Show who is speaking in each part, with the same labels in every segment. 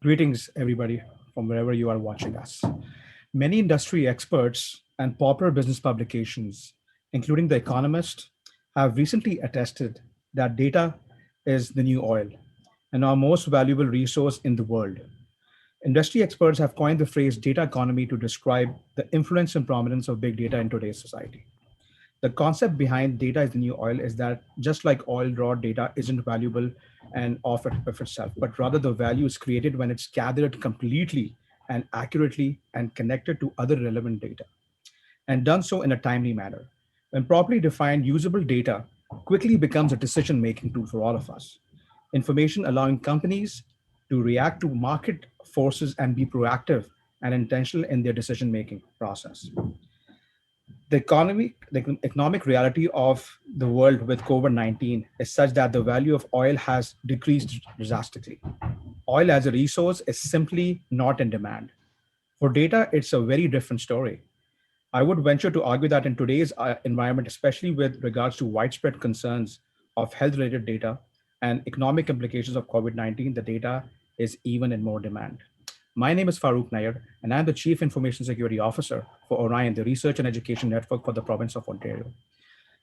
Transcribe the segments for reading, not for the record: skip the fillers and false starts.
Speaker 1: Greetings, everybody, from wherever you are watching us. Many industry experts and popular business publications, including The Economist, have recently attested that data is the new oil and our most valuable resource in the world. Industry experts have coined the phrase data economy to describe the influence and prominence of big data in today's society. The concept behind data is the new oil is that just like oil, raw data isn't valuable and of itself, but rather the value is created when it's gathered completely and accurately and connected to other relevant data and done so in a timely manner. When properly defined, usable data quickly becomes a decision making tool for all of us. Information allowing companies to react to market forces and be proactive and intentional in their decision making process. The economic reality of the world with COVID-19 is such that the value of oil has decreased drastically. Oil as a resource is simply not in demand. For data, it's a very different story. I would venture to argue that in today's environment, especially with regards to widespread concerns of health related data and economic implications of COVID 19, the data is even in more demand. My name is Farooq Naiyer, and I'm the Chief Information Security Officer for Orion, the Research and Education Network for the province of Ontario.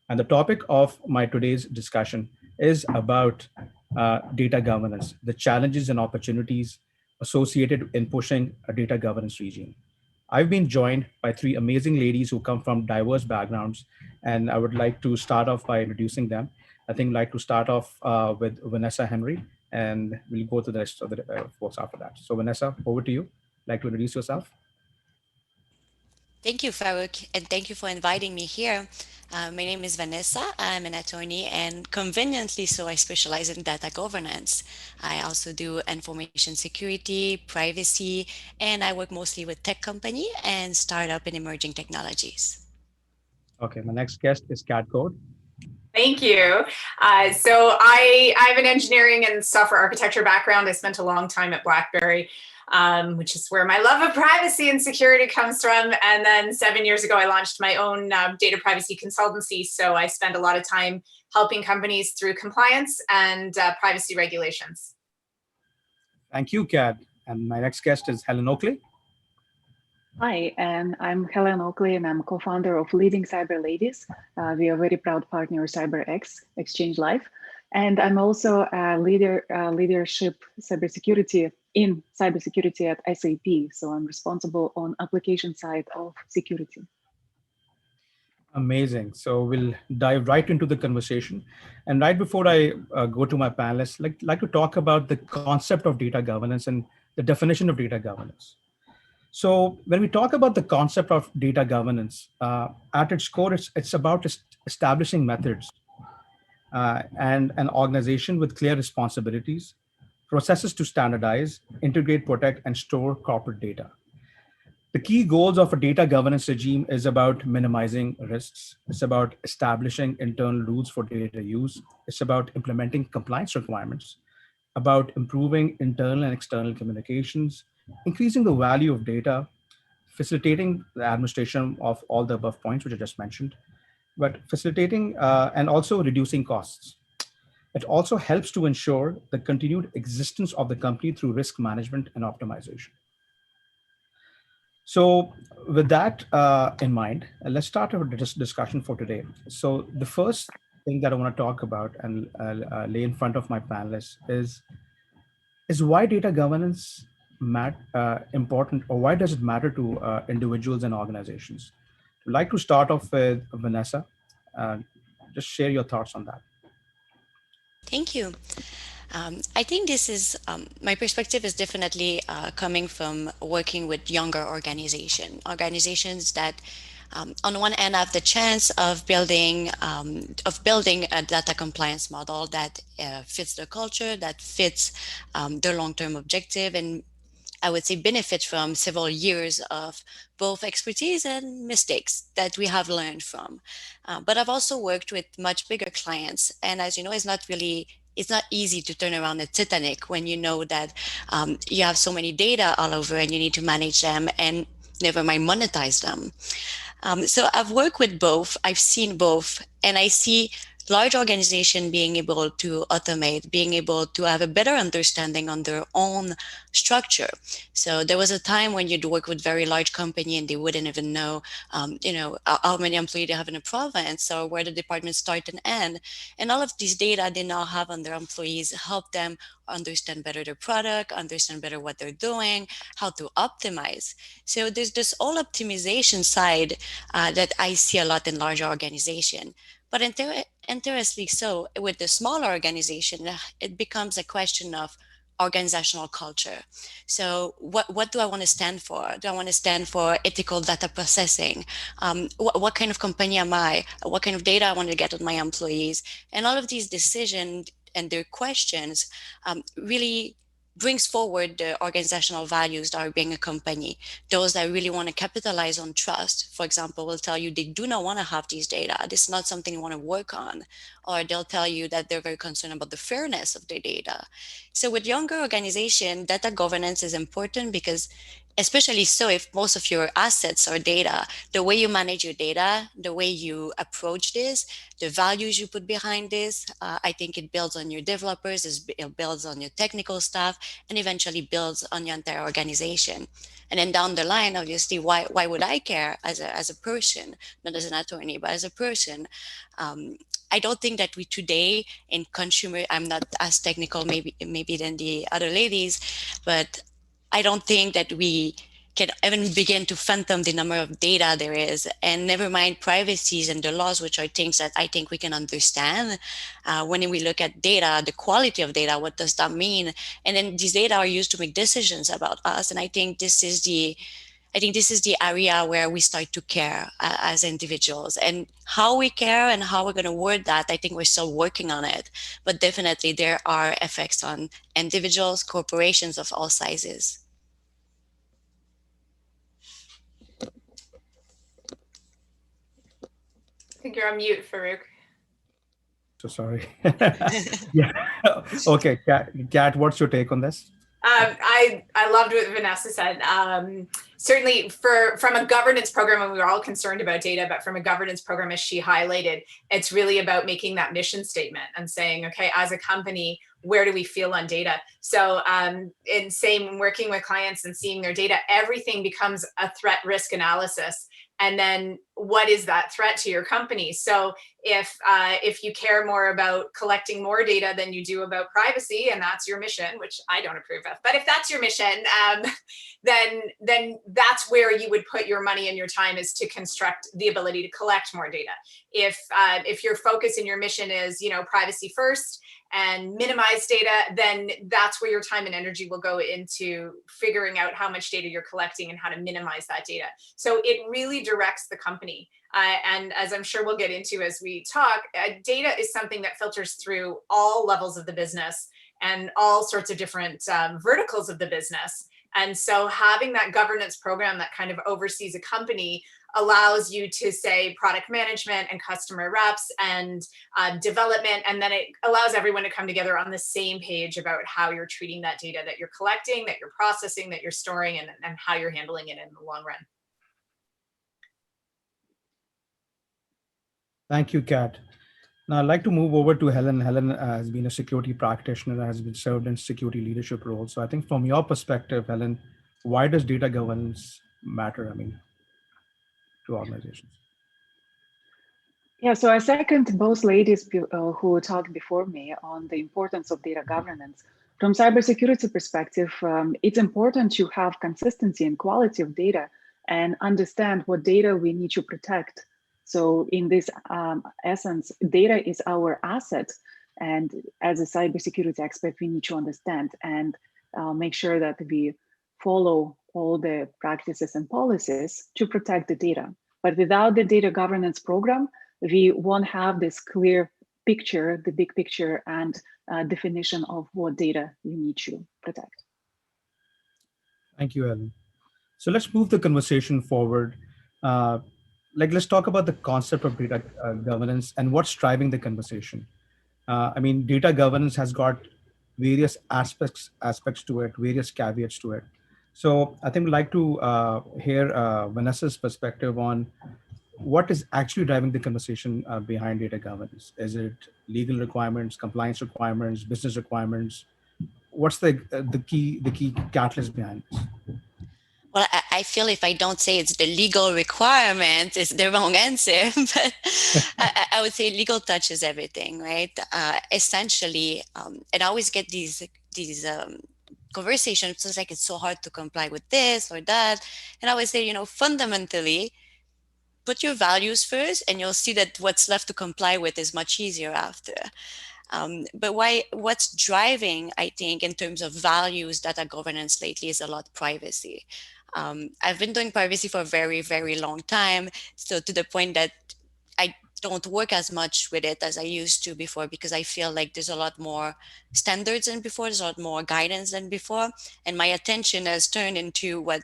Speaker 1: And the topic of my today's discussion is about data governance, the challenges and opportunities associated in pushing a data governance regime. I've been joined by three amazing ladies who come from diverse backgrounds, and I would like to start off by introducing them. I think I'd like to start off with Vanessa Henri, and we'll go to the rest of the folks after that. So Vanessa, over to you. Like to introduce yourself?
Speaker 2: Thank you, Farooq, and thank you for inviting me here. My name is Vanessa. I'm an attorney, and conveniently so, I specialize in data governance. I also do information security, privacy, and I work mostly with tech company and startup and emerging technologies.
Speaker 1: Okay, my next guest is Cat Code.
Speaker 3: Thank you. So I have an engineering and software architecture background. I spent a long time at BlackBerry, which is where my love of privacy and security comes from. And then 7 years ago, I launched my own data privacy consultancy. So I spend a lot of time helping companies through compliance and privacy regulations.
Speaker 1: Thank you, Cat. And my next guest is Helen Oakley.
Speaker 4: Hi, and I'm Helen Oakley, and I'm co-founder of Leading Cyber Ladies. We are a very proud partner of CyberX, Exchange Life. And I'm also a leadership cybersecurity in cybersecurity at SAP. So I'm responsible on application side of security.
Speaker 1: Amazing. So we'll dive right into the conversation. And right before I go to my panelists, like to talk about the concept of data governance and the definition of data governance. So when we talk about the concept of data governance, at its core, it's about establishing methods and an organization with clear responsibilities, processes to standardize, integrate, protect, and store corporate data. The key goals of a data governance regime is about minimizing risks. It's about establishing internal rules for data use. It's about implementing compliance requirements, about improving internal and external communications, increasing the value of data, facilitating the administration of all the above points, which I just mentioned, but facilitating and also reducing costs. It also helps to ensure the continued existence of the company through risk management and optimization. So with that in mind, let's start our discussion for today. So the first thing that I want to talk about and lay in front of my panelists is why data governance important, or why does it matter to individuals and organizations? I'd like to start off with Vanessa. Just share your thoughts on that.
Speaker 2: Thank you. I think this is my perspective is definitely coming from working with younger organizations that on one end have the chance of building a data compliance model that fits their culture, that fits their long-term objective, and I would say benefit from several years of both expertise and mistakes that we have learned from. But I've also worked with much bigger clients, and as you know, it's not easy to turn around a Titanic when you know that you have so many data all over and you need to manage them and never mind monetize them. So I've worked with both, I've seen both, and I see large organization being able to automate, being able to have a better understanding on their own structure. So there was a time when you'd work with very large company and they wouldn't even know, how many employees they have in a province or where the departments start and end. And all of these data they now have on their employees help them understand better their product, understand better what they're doing, how to optimize. So there's this whole optimization side that I see a lot in larger organization. But interestingly so, with the smaller organization, it becomes a question of organizational culture. So what do I want to stand for? Do I want to stand for ethical data processing? What kind of company am I? What kind of data I want to get on my employees? And all of these decisions and their questions really brings forward the organizational values that are being a company. Those that really want to capitalize on trust, for example, will tell you they do not want to have these data. This is not something you want to work on. Or they'll tell you that they're very concerned about the fairness of the data. So with younger organization, data governance is important because especially so if most of your assets are data, the way you manage your data, the way you approach this, the values you put behind this, I think it builds on your developers, it builds on your technical staff, and eventually builds on your entire organization. And then down the line, obviously, why would I care as a person, not as an attorney, but as a person? I don't think that we today in consumer, I'm not as technical maybe than the other ladies, but I don't think that we can even begin to fathom the number of data there is, and never mind privacies and the laws, which are things that I think we can understand. When we look at data, the quality of data, what does that mean? And then these data are used to make decisions about us. And I think this is the area where we start to care as individuals, and how we care and how we're going to word that. I think we're still working on it, but definitely there are effects on individuals, corporations of all sizes.
Speaker 3: I think you're on mute, Farooq.
Speaker 1: So sorry. Yeah. Okay, Kat, what's your take on this?
Speaker 3: I loved what Vanessa said. Certainly from a governance program, and we were all concerned about data, but from a governance program, as she highlighted, it's really about making that mission statement and saying, okay, as a company, where do we feel on data? So in same working with clients and seeing their data, everything becomes a threat risk analysis. And then what is that threat to your company? So if you care more about collecting more data than you do about privacy, and that's your mission, which I don't approve of, but if that's your mission, then that's where you would put your money and your time, is to construct the ability to collect more data. If your focus and your mission is, privacy first and minimize data, then that's where your time and energy will go into figuring out how much data you're collecting and how to minimize that data. So it really directs the company. And as I'm sure we'll get into as we talk, data is something that filters through all levels of the business and all sorts of different verticals of the business. And so having that governance program that kind of oversees a company allows you to say product management and customer reps and development, and then it allows everyone to come together on the same page about how you're treating that data that you're collecting, that you're processing, that you're storing, and how you're handling it in the long run.
Speaker 1: Thank you, Kat. Now I'd like to move over to Helen. Helen has been a security practitioner, has been served in security leadership roles. So I think from your perspective, Helen, why does data governance matter? To organizations.
Speaker 4: Yeah, so I second both ladies who talked before me on the importance of data governance. From cybersecurity perspective, it's important to have consistency and quality of data and understand what data we need to protect. So in this essence, data is our asset. And as a cybersecurity expert, we need to understand and make sure that we follow all the practices and policies to protect the data. But without the data governance program, we won't have this clear picture, the big picture, and definition of what data we need to protect.
Speaker 1: Thank you, Helen. So let's move the conversation forward. Let's talk about the concept of data governance and what's driving the conversation. Data governance has got various aspects to it, various caveats to it. So I think we'd like to hear Vanessa's perspective on what is actually driving the conversation behind data governance? Is it legal requirements, compliance requirements, business requirements? What's the key catalyst behind this?
Speaker 2: Well, I feel if I don't say it's the legal requirement, it's the wrong answer. But I would say legal touches everything, right? Essentially, and I always get these conversations. It's like it's so hard to comply with this or that, and I always say, fundamentally, put your values first, and you'll see that what's left to comply with is much easier after. But what's driving, I think, in terms of values data governance lately is a lot privacy. I've been doing privacy for a very, very long time. So to the point that I don't work as much with it as I used to before, because I feel like there's a lot more standards than before, there's a lot more guidance than before. And my attention has turned into what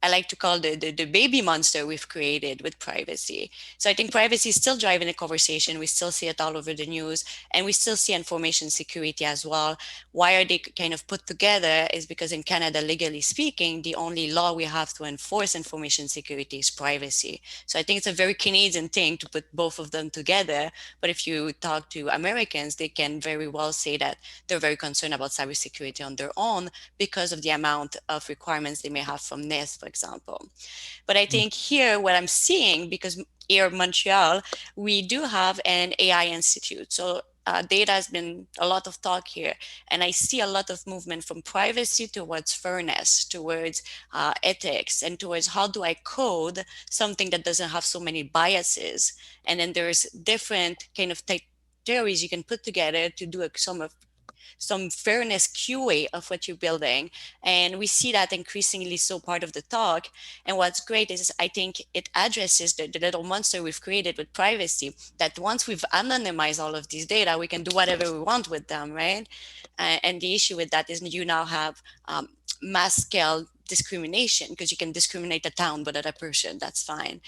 Speaker 2: I like to call the baby monster we've created with privacy. So I think privacy is still driving the conversation. We still see it all over the news, and we still see information security as well. Why are they kind of put together is because in Canada, legally speaking, the only law we have to enforce information security is privacy. So I think it's a very Canadian thing to put both of them together. But if you talk to Americans, they can very well say that they're very concerned about cybersecurity on their own because of the amount of requirements they may have from NIST, for example. But I think here, what I'm seeing, because here in Montreal, we do have an AI institute. So data has been a lot of talk here, and I see a lot of movement from privacy towards fairness, towards ethics, and towards how do I code something that doesn't have so many biases. And then there's different kind of theories you can put together to do some fairness QA of what you're building. And we see that increasingly so part of the talk. And what's great is I think it addresses the little monster we've created with privacy, that once we've anonymized all of these data, we can do whatever we want with them, right? And the issue with that is you now have mass scale discrimination, because you can discriminate a town but not a person. That's fine.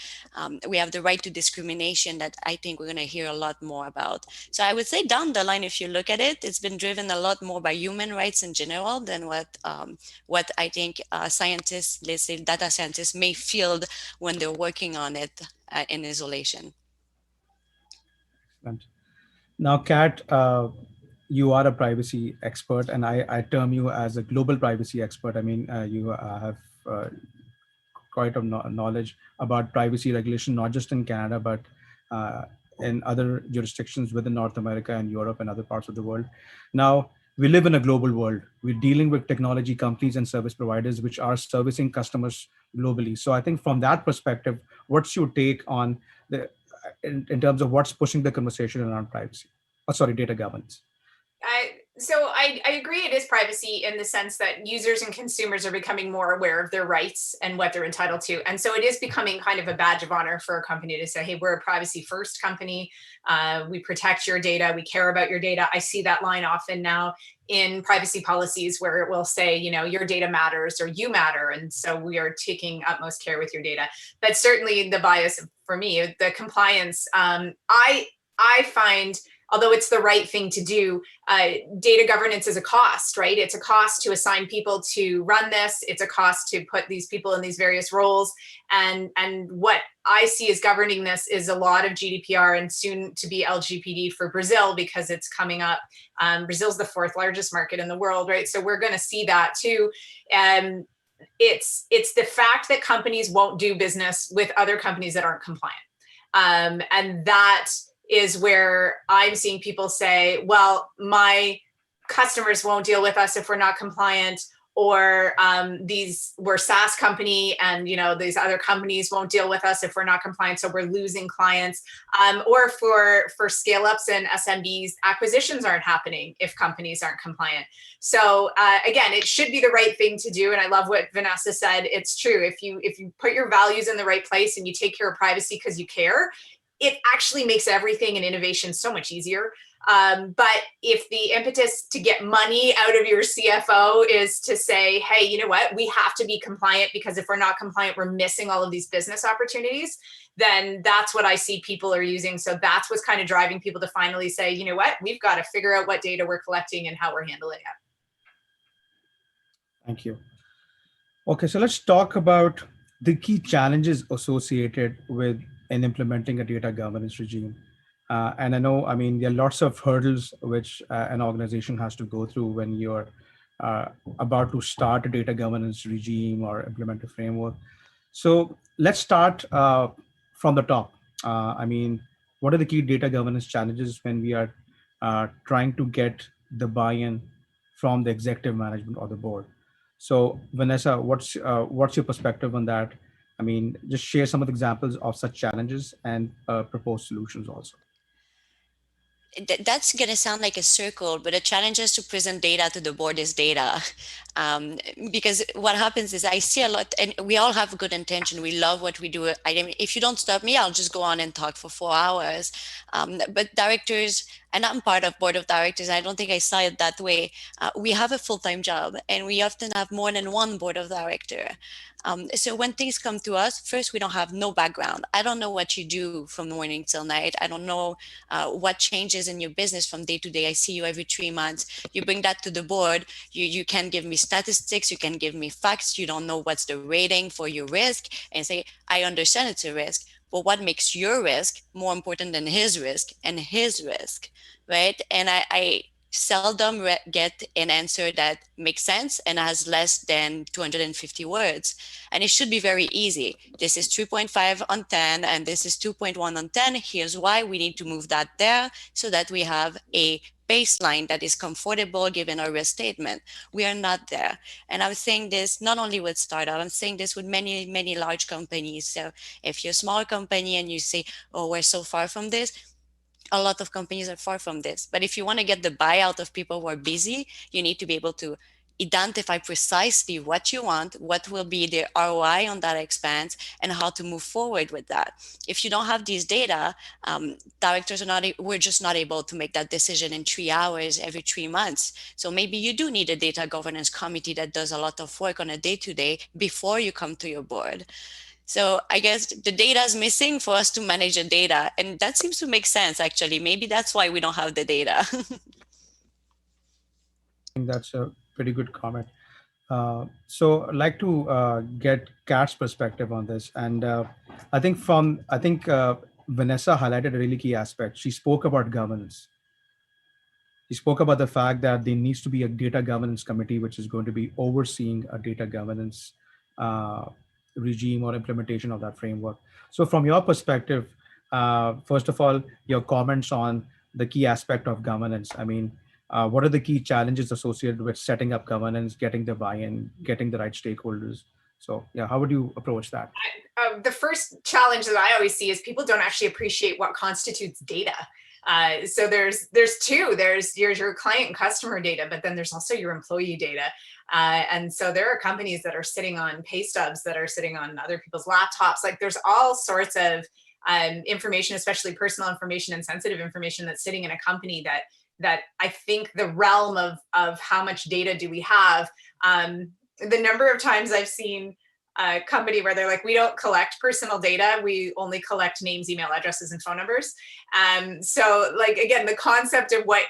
Speaker 2: We have the right to discrimination that I think we're going to hear a lot more about. So I would say down the line, if you look at it, it's been driven a lot more by human rights in general than what I think scientists, let's say data scientists, may field when they're working on it in isolation.
Speaker 1: Excellent. Now, Kat, you are a privacy expert, and I term you as a global privacy expert. I mean, you have quite a knowledge about privacy regulation, not just in Canada, but in other jurisdictions within North America and Europe and other parts of the world. Now, we live in a global world. We're dealing with technology companies and service providers which are servicing customers globally. So I think from that perspective, what's your take on in terms of what's pushing the conversation around privacy? Oh, sorry, data governance.
Speaker 3: I agree it is privacy in the sense that users and consumers are becoming more aware of their rights and what they're entitled to. And so it is becoming kind of a badge of honor for a company to say, hey, we're a privacy first company. We protect your data. We care about your data. I see that line often now in privacy policies where it will say, your data matters or you matter. And so we are taking utmost care with your data. But certainly the bias for me, the compliance, I find, although it's the right thing to do, data governance is a cost, right? It's a cost to assign people to run this. It's a cost to put these people in these various roles. And what I see as governing this is a lot of GDPR and soon to be LGPD for Brazil, because it's coming up. Brazil's the 4th largest market in the world, right? So we're going to see that too. And it's the fact that companies won't do business with other companies that aren't compliant. And that is where I'm seeing people say, well, my customers won't deal with us if we're not compliant, or we're SaaS company and these other companies won't deal with us if we're not compliant, so we're losing clients. Or for scale ups and SMBs, acquisitions aren't happening if companies aren't compliant. So again, it should be the right thing to do. And I love what Vanessa said. It's true. If you put your values in the right place and you take care of privacy because you care, it actually makes everything and innovation so much easier. But if the impetus to get money out of your CFO is to say, hey, you know what, we have to be compliant because if we're not compliant, we're missing all of these business opportunities, then that's what I see people are using. So that's what's kind of driving people to finally say, you know what, we've got to figure out what data we're collecting and how we're handling it.
Speaker 1: Thank you. Okay, so let's talk about the key challenges associated with in implementing a data governance regime. And I know, I mean, there are lots of hurdles which an organization has to go through when you're uh, about to start a data governance regime or implement a framework. So let's start from the top. I mean, what are the key data governance challenges when we are trying to get the buy-in from the executive management or the board? So Vanessa, what's your perspective on that? I mean, just share some of the examples of such challenges and proposed solutions also.
Speaker 2: That's going to sound like a circle, but the challenge is to present data to the board is data. Because what happens is I see a lot, and we all have good intention. We love what we do. I mean, if you don't stop me, I'll just go on and talk for 4 hours. But directors, and I'm part of board of directors, I don't think I saw it that way. We have a full-time job, and we often have more than one board of director. So when things come to us, first, we don't have no background. I don't know what you do from morning till night. I don't know what changes in your business from day to day. I see you every 3 months. You bring that to the board. You can give me statistics. You can give me facts. You don't know what's the rating for your risk and say, I understand it's a risk, but what makes your risk more important than his risk and his risk, right? And I seldom get an answer that makes sense and has less than 250 words. And it should be very easy. This is 3.5 on 10, and this is 2.1 on 10. Here's why we need to move that there so that we have a baseline that is comfortable given our risk statement. We are not there. And I'm saying this not only with startup, I'm saying this with many, many large companies. So if you're a small company and you say, oh, we're so far from this, a lot of companies are far from this. But if you want to get the buyout of people who are busy, you need to be able to identify precisely what you want, what will be the ROI on that expense, and how to move forward with that. If you don't have these data, directors are not, we're just not able to make that decision in 3 hours every 3 months. So maybe you do need a data governance committee that does a lot of work on a day-to-day before you come to your board. So I guess the data is missing for us to manage the data. And that seems to make sense, actually. Maybe that's why we don't have the data.
Speaker 1: I think that's a pretty good comment. So I'd like to get Kat's perspective on this. And I think Vanessa highlighted a really key aspect. She spoke about governance. He spoke about the fact that there needs to be a data governance committee, which is going to be overseeing a data governance uh, regime or implementation of that framework. So, from your perspective, first of all, your comments on the key aspect of governance. I mean, what are the key challenges associated with setting up governance, getting the buy-in, getting the right stakeholders? So, yeah, how would you approach that?
Speaker 3: The first challenge that I always see is people don't actually appreciate what constitutes data. So there's two. There's your client and customer data, but then there's also your employee data. And so there are companies that are sitting on pay stubs that are sitting on other people's laptops. Like there's all sorts of information, especially personal information and sensitive information that's sitting in a company that I think the realm of how much data do we have. The number of times I've seen a company where they're like, we don't collect personal data, we only collect names, email addresses, and phone numbers. So like, again, the concept of what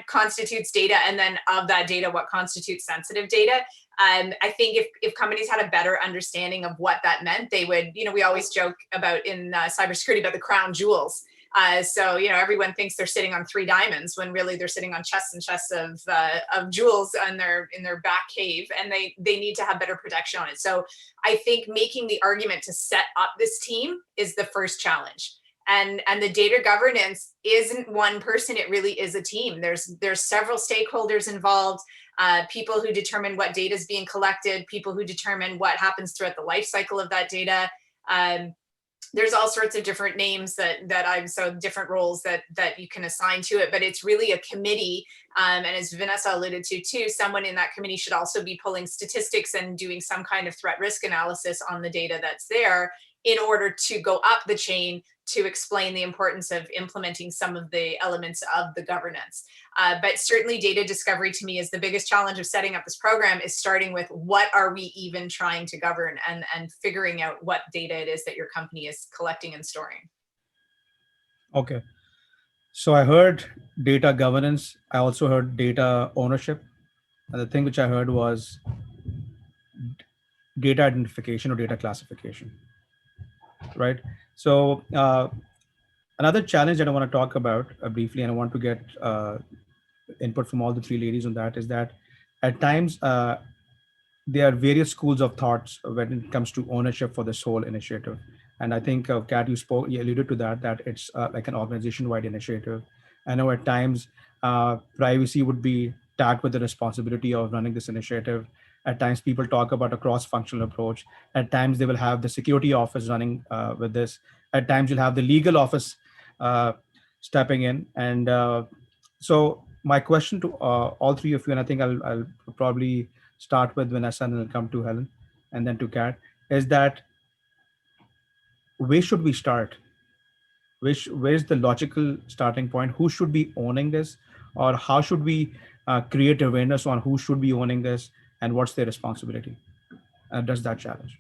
Speaker 3: constitutes data, and then of that data, what constitutes sensitive data. I think if companies had a better understanding of what that meant, they would, we always joke about in cybersecurity about the crown jewels. So, everyone thinks they're sitting on 3 diamonds when really they're sitting on chests and chests of jewels in their back cave, and they need to have better protection on it. So I think making the argument to set up this team is the first challenge. And the data governance isn't one person, it really is a team. There's several stakeholders involved, people who determine what data is being collected, people who determine what happens throughout the life cycle of that data. There's all sorts of different names so different roles that you can assign to it, but it's really a committee. And as Vanessa alluded to too, someone in that committee should also be pulling statistics and doing some kind of threat risk analysis on the data that's there in order to go up the chain to explain the importance of implementing some of the elements of the governance. But certainly data discovery to me is the biggest challenge of setting up this program, is starting with what are we even trying to govern, and figuring out what data it is that your company is collecting and storing.
Speaker 1: Okay. So I heard data governance. I also heard data ownership. And the thing which I heard was data identification or data classification, right? So another challenge that I want to talk about briefly, and I want to get input from all the three ladies on that, is that at times there are various schools of thoughts when it comes to ownership for this whole initiative. And I think, Kat, you alluded to that, that it's like an organization-wide initiative. I know at times privacy would be tagged with the responsibility of running this initiative. At times people talk about a cross-functional approach. At times they will have the security office running with this. At times you'll have the legal office uh, stepping in. And so my question to all three of you, and I think I'll probably start with Vanessa and then come to Helen and then to Kat, is that where should we start? Where's the logical starting point? Who should be owning this? Or how should we create awareness on who should be owning this and what's their responsibility? Does that challenge?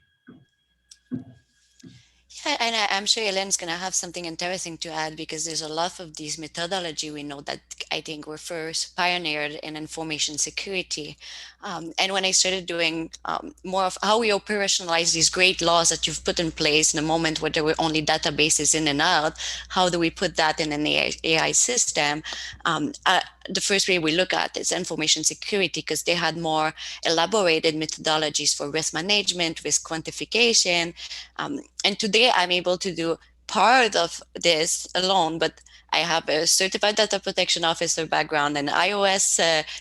Speaker 2: Yeah, and I'm sure Helen's going to have something interesting to add because there's a lot of these methodology we know that I think were first pioneered in information security. And when I started doing more of how we operationalize these great laws that you've put in place in a moment where there were only databases in and out, how do we put that in an AI system? The first way we look at is information security because they had more elaborated methodologies for risk management, risk quantification, and today I'm able to do part of this alone, but I have a certified data protection officer background, an iOS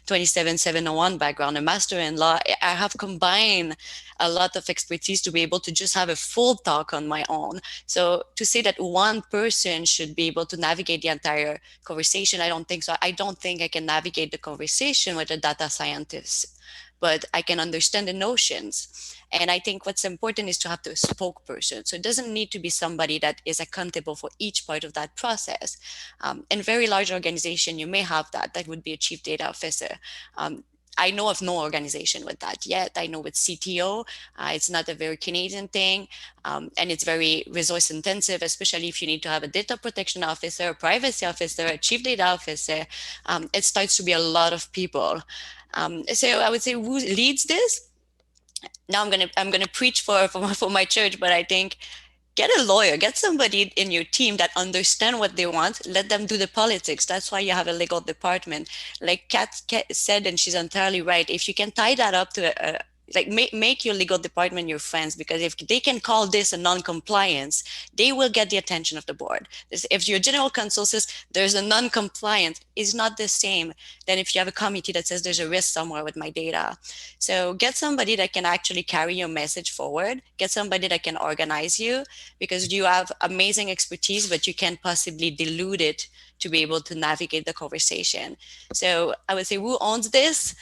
Speaker 2: 27701 background, a master in law. I have combined a lot of expertise to be able to just have a full talk on my own. So to say that one person should be able to navigate the entire conversation, I don't think so. I don't think I can navigate the conversation with a data scientist, but I can understand the notions. And I think what's important is to have the spokesperson. So it doesn't need to be somebody that is accountable for each part of that process. In very large organization, you may have that. That would be a chief data officer. I know of no organization with that yet. I know with CTO, it's not a very Canadian thing, and it's very resource intensive, especially if you need to have a data protection officer, a privacy officer, a chief data officer. It starts to be a lot of people. So I would say who leads this? Now I'm gonna preach for my church, but I think get a lawyer, get somebody in your team that understand what they want, let them do the politics. That's why you have a legal department. Like Kat said, and she's entirely right, if you can tie that up to like make your legal department your friends, because if they can call this a non-compliance, they will get the attention of the board. If your general counsel says there's a non-compliance, is not the same than if you have a committee that says there's a risk somewhere with my data. So get somebody that can actually carry your message forward, get somebody that can organize you, because you have amazing expertise, but you can't possibly dilute it to be able to navigate the conversation. So I would say who owns this?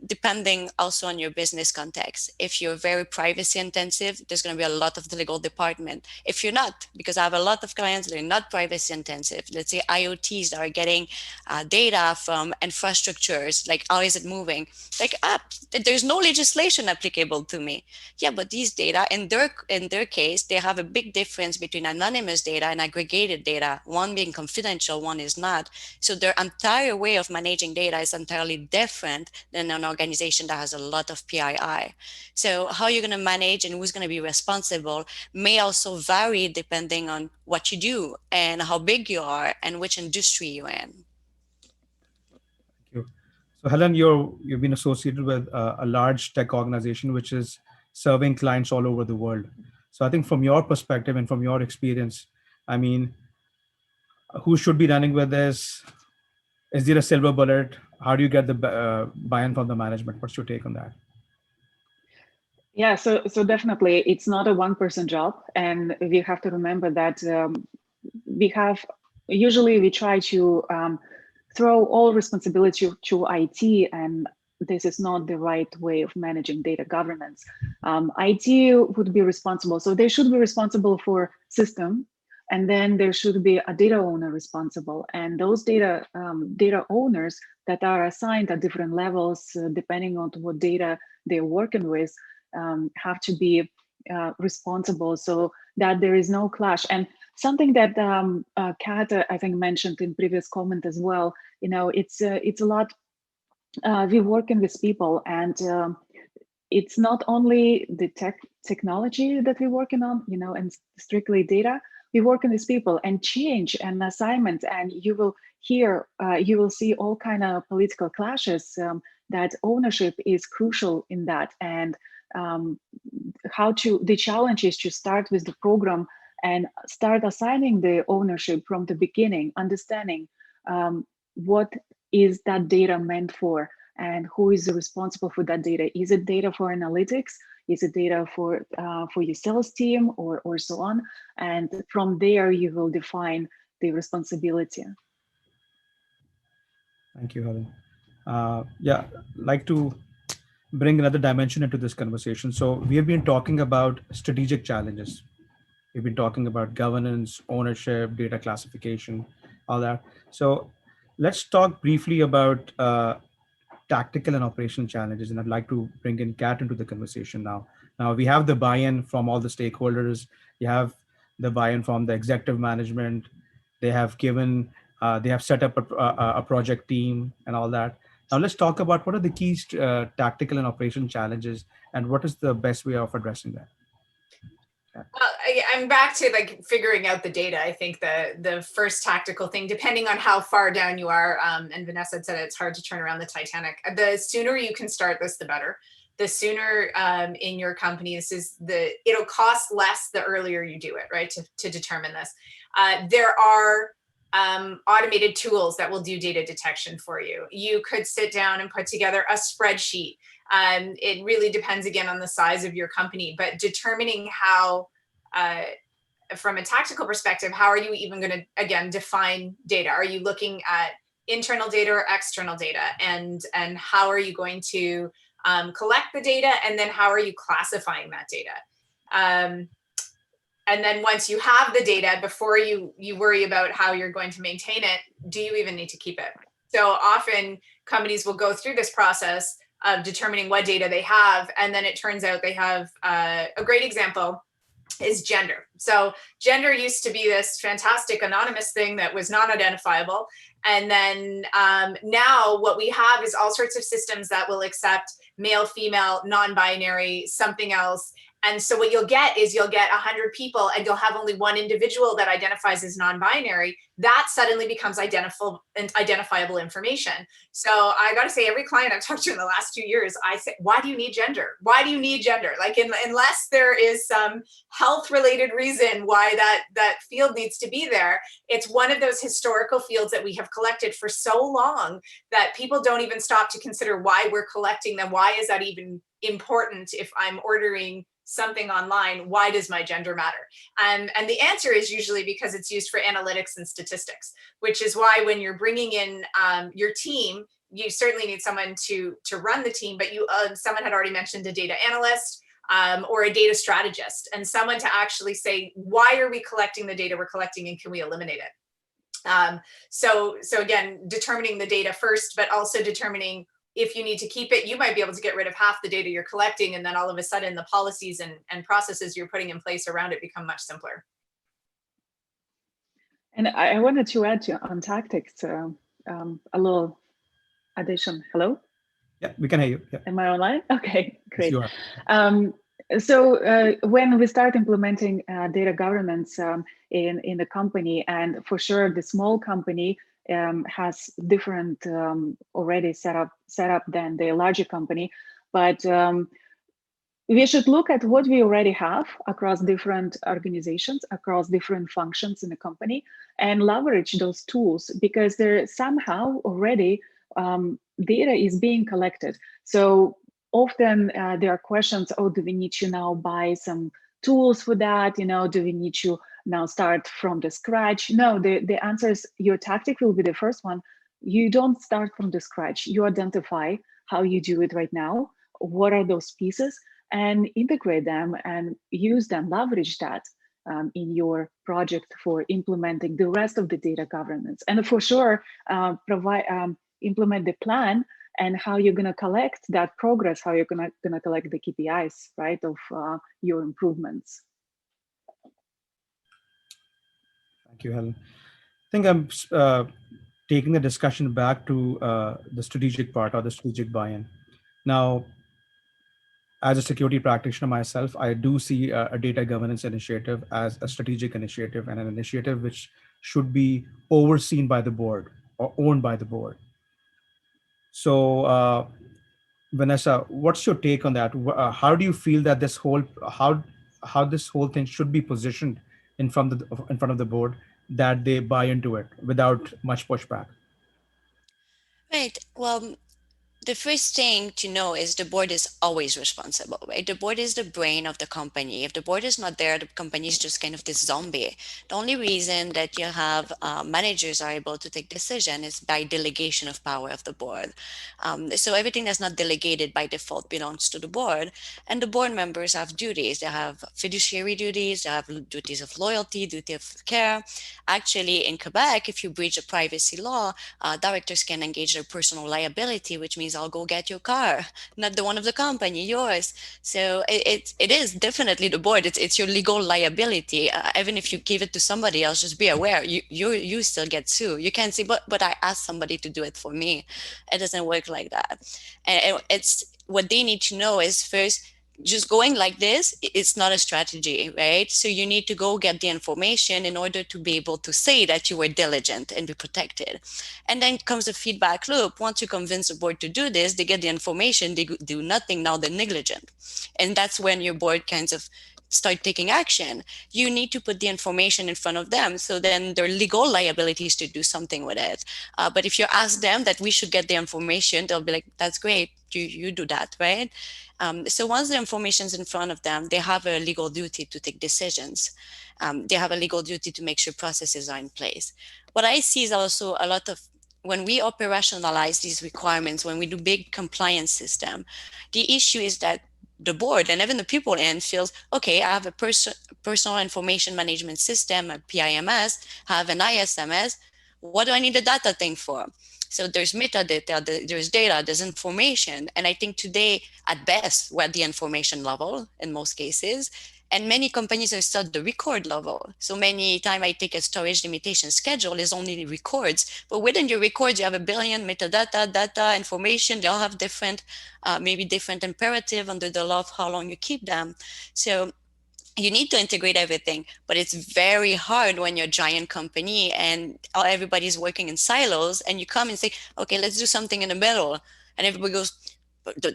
Speaker 2: Depending also on your business context. If you're very privacy intensive, there's going to be a lot of the legal department. If you're not, because I have a lot of clients that are not privacy intensive, let's say IoTs that are getting data from infrastructures, like how is it moving? Like, there's no legislation applicable to me. Yeah, but these data, in their case, they have a big difference between anonymous data and aggregated data, one being confidential, one is not. So their entire way of managing data is entirely different than an organization that has a lot of PII. So how you're going to manage and who's going to be responsible may also vary depending on what you do and how big you are and which industry you're in.
Speaker 1: Thank you. So Helen, you've been associated with a large tech organization which is serving clients all over the world. So I think from your perspective and from your experience, I mean, who should be running with this? Is there a silver bullet? How do you get the buy-in from the management? What's your take on that?
Speaker 4: Yeah, so definitely it's not a one-person job, and we have to remember that we try to throw all responsibility to IT, and this is not the right way of managing data governance. IT would be responsible, so they should be responsible for system, and then there should be a data owner responsible, and those data owners that are assigned at different levels depending on what data they're working with have to be responsible so that there is no clash. And something that Kat, I think, mentioned in previous comment as well, it's a lot, we're working with people, and it's not only the technology that we're working on, and strictly data, be working with people and change an assignment, and you will hear, you will see all kind of political clashes. That ownership is crucial in that, and the challenge is to start with the program and start assigning the ownership from the beginning, understanding what is that data meant for and who is responsible for that data. Is it data for analytics? Is it data for your sales team, or so on? And from there, you will define the responsibility.
Speaker 1: Thank you, Helen. Yeah, like to bring another dimension into this conversation. So we have been talking about strategic challenges. We've been talking about governance, ownership, data classification, all that. So let's talk briefly about tactical and operational challenges. And I'd like to bring in Kat into the conversation now. Now we have the buy-in from all the stakeholders. You have the buy-in from the executive management. They have given, they have set up a project team and all that. Now let's talk about what are the key tactical and operational challenges, and what is the best way of addressing that.
Speaker 3: Well, I'm back to like figuring out the data. I think the first tactical thing, depending on how far down you are, and Vanessa said it's hard to turn around the Titanic. The sooner you can start this, the better. The sooner in your company, it'll cost less the earlier you do it, right? To determine this. There are automated tools that will do data detection for you. You could sit down and put together a spreadsheet. It really depends again on the size of your company, but determining how, from a tactical perspective, how are you even going to, again, define data? Are you looking at internal data or external data? And how are you going to collect the data? And then how are you classifying that data? And then once you have the data, before you worry about how you're going to maintain it, do you even need to keep it? So often companies will go through this process of determining what data they have, and then it turns out they have a great example is gender. So gender used to be this fantastic anonymous thing that was not identifiable. And then now what we have is all sorts of systems that will accept male, female, non-binary, something else. And so what you'll get is you'll get 100 people and you'll have only one individual that identifies as non-binary. That suddenly becomes identifiable information. So I got to say, every client I've talked to in the last 2 years, I say, why do you need gender? Why do you need gender? Like unless there is some health related reason why that field needs to be there, it's one of those historical fields that we have collected for so long that people don't even stop to consider why we're collecting them. Why is that even important? If I'm ordering something online, why does my gender matter? And the answer is usually because it's used for analytics and statistics, which is why when you're bringing in your team, you certainly need someone to run the team, but someone had already mentioned a data analyst or a data strategist, and someone to actually say, why are we collecting the data we're collecting and can we eliminate it? So again, determining the data first, but also determining if you need to keep it. You might be able to get rid of half the data you're collecting, and then all of a sudden the policies and processes you're putting in place around it become much simpler.
Speaker 4: And I wanted to add on tactics a little addition. Hello?
Speaker 1: Yeah, we can hear you. Yeah.
Speaker 4: Am I online? Okay, great.
Speaker 1: Yes, you are.
Speaker 4: So when we start implementing data governance in the company, and for sure the small company has different already set up than the larger company, but we should look at what we already have across different organizations, across different functions in the company, and leverage those tools, because there somehow already data is being collected. So often there are questions, oh, do we need to now buy some tools for that? Do we need to now start from the scratch? No, the answer is your tactic will be the first one. You don't start from the scratch. You identify how you do it right now. What are those pieces? And integrate them and use them, leverage that in your project for implementing the rest of the data governance. And for sure, implement the plan and how you're going to collect that progress, how you're going to collect the KPIs, right, of your improvements.
Speaker 1: Thank you, Helen. I think I'm taking the discussion back to the strategic part, or the strategic buy-in. Now, as a security practitioner myself, I do see a data governance initiative as a strategic initiative and an initiative which should be overseen by the board or owned by the board. So, Vanessa, what's your take on that? How do you feel that how this whole thing should be positioned in front of the board, that they buy into it without much pushback?
Speaker 2: Right. Well, the first thing to know is the board is always responsible, right? The board is the brain of the company. If the board is not there, the company is just kind of this zombie. The only reason that you have managers are able to take decision is by delegation of power of the board. So everything that's not delegated by default belongs to the board, and the board members have duties. They have fiduciary duties. They have duties of loyalty, duty of care. Actually, in Quebec, if you breach a privacy law, directors can engage their personal liability, which means I'll go get your car, not the one of the company, yours. So it is definitely the board. It's your legal liability. Even if you give it to somebody else, just be aware you still get sued. You can't say, but I asked somebody to do it for me. It doesn't work like that. And it's what they need to know is first, just going like this, it's not a strategy, right? So you need to go get the information in order to be able to say that you were diligent and be protected. And then comes a feedback loop. Once you convince the board to do this, they get the information, they do nothing, now they're negligent. And that's when your board kinds of start taking action. You need to put the information in front of them, so then their legal liabilities to do something with it. But if you ask them that we should get the information, they'll be like, that's great, you do that, right? So once the information is in front of them, they have a legal duty to take decisions. They have a legal duty to make sure processes are in place. What I see is also a lot of, when we operationalize these requirements, when we do big compliance system, the issue is that the board and even the people in feels, okay, I have a personal information management system, a PIMS, I have an ISMS. What do I need a data thing for? So there's metadata, there's data, there's information. And I think today, at best, we're at the information level in most cases. And many companies are still at the record level. So many time I take a storage limitation schedule is only records, but within your records, you have a billion metadata, data, information. They all have different, maybe different imperative under the law of how long you keep them. So you need to integrate everything, but it's very hard when you're a giant company and everybody's working in silos, and you come and say, okay, let's do something in the middle. And everybody goes,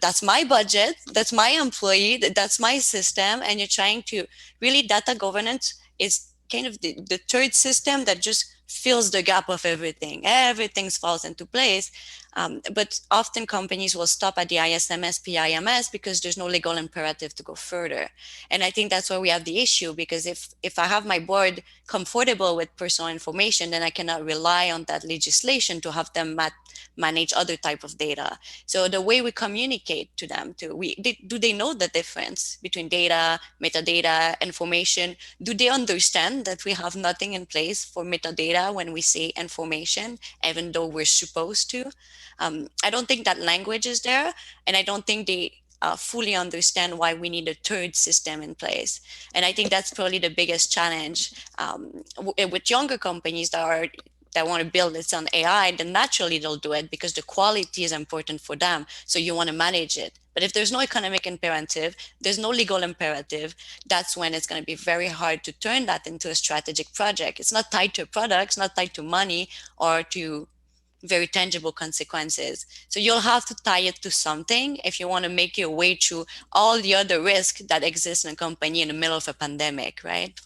Speaker 2: that's my budget, that's my employee, that's my system. And you're trying to really, data governance is kind of the third system that just fills the gap of everything. Everything falls into place. But often companies will stop at the ISMS, PIMS because there's no legal imperative to go further. And I think that's where we have the issue, because if I have my board comfortable with personal information, then I cannot rely on that legislation to have them manage other type of data. So the way we communicate to them, do they know the difference between data, metadata, information? Do they understand that we have nothing in place for metadata when we say information, even though we're supposed to? I don't think that language is there, and I don't think they fully understand why we need a third system in place. And I think that's probably the biggest challenge with younger companies that want to build its own AI. Then naturally they'll do it because the quality is important for them. So you want to manage it. But if there's no economic imperative, there's no legal imperative, that's when it's going to be very hard to turn that into a strategic project. It's not tied to a product, it's not tied to money or to very tangible consequences. So you'll have to tie it to something if you want to make your way through all the other risk that exists in a company in the middle of a pandemic, right?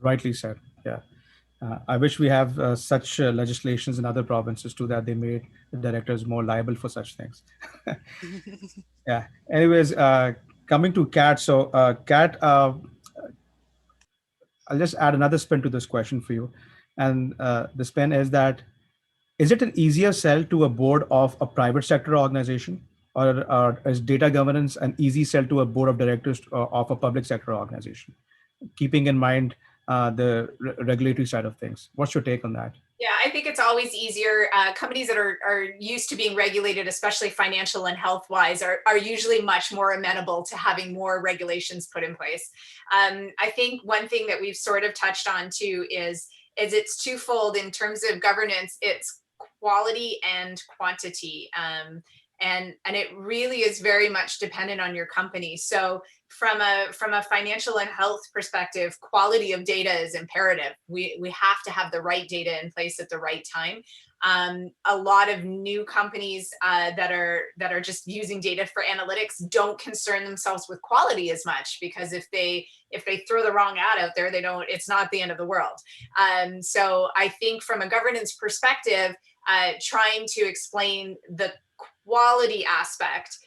Speaker 1: Rightly said. Yeah. I wish we have such legislations in other provinces too, that they made the directors more liable for such things. Yeah. Anyways, coming to Kat. So, Kat, I'll just add another spin to this question for you, and the spin is that: is it an easier sell to a board of a private sector organization, or is data governance an easy sell to a board of directors of a public sector organization? Keeping in mind the regulatory side of things. What's your take on that?
Speaker 3: Yeah, I think it's always easier. Companies that are used to being regulated, especially financial and health-wise, are usually much more amenable to having more regulations put in place. I think one thing that we've sort of touched on too is it's twofold in terms of governance. It's quality and quantity. and it really is very much dependent on your company. So from a financial and health perspective, quality of data is imperative. We have to have the right data in place at the right time. A lot of new companies that are just using data for analytics don't concern themselves with quality as much, because if they throw the wrong ad out there, it's not the end of the world. So I think from a governance perspective, trying to explain the quality aspect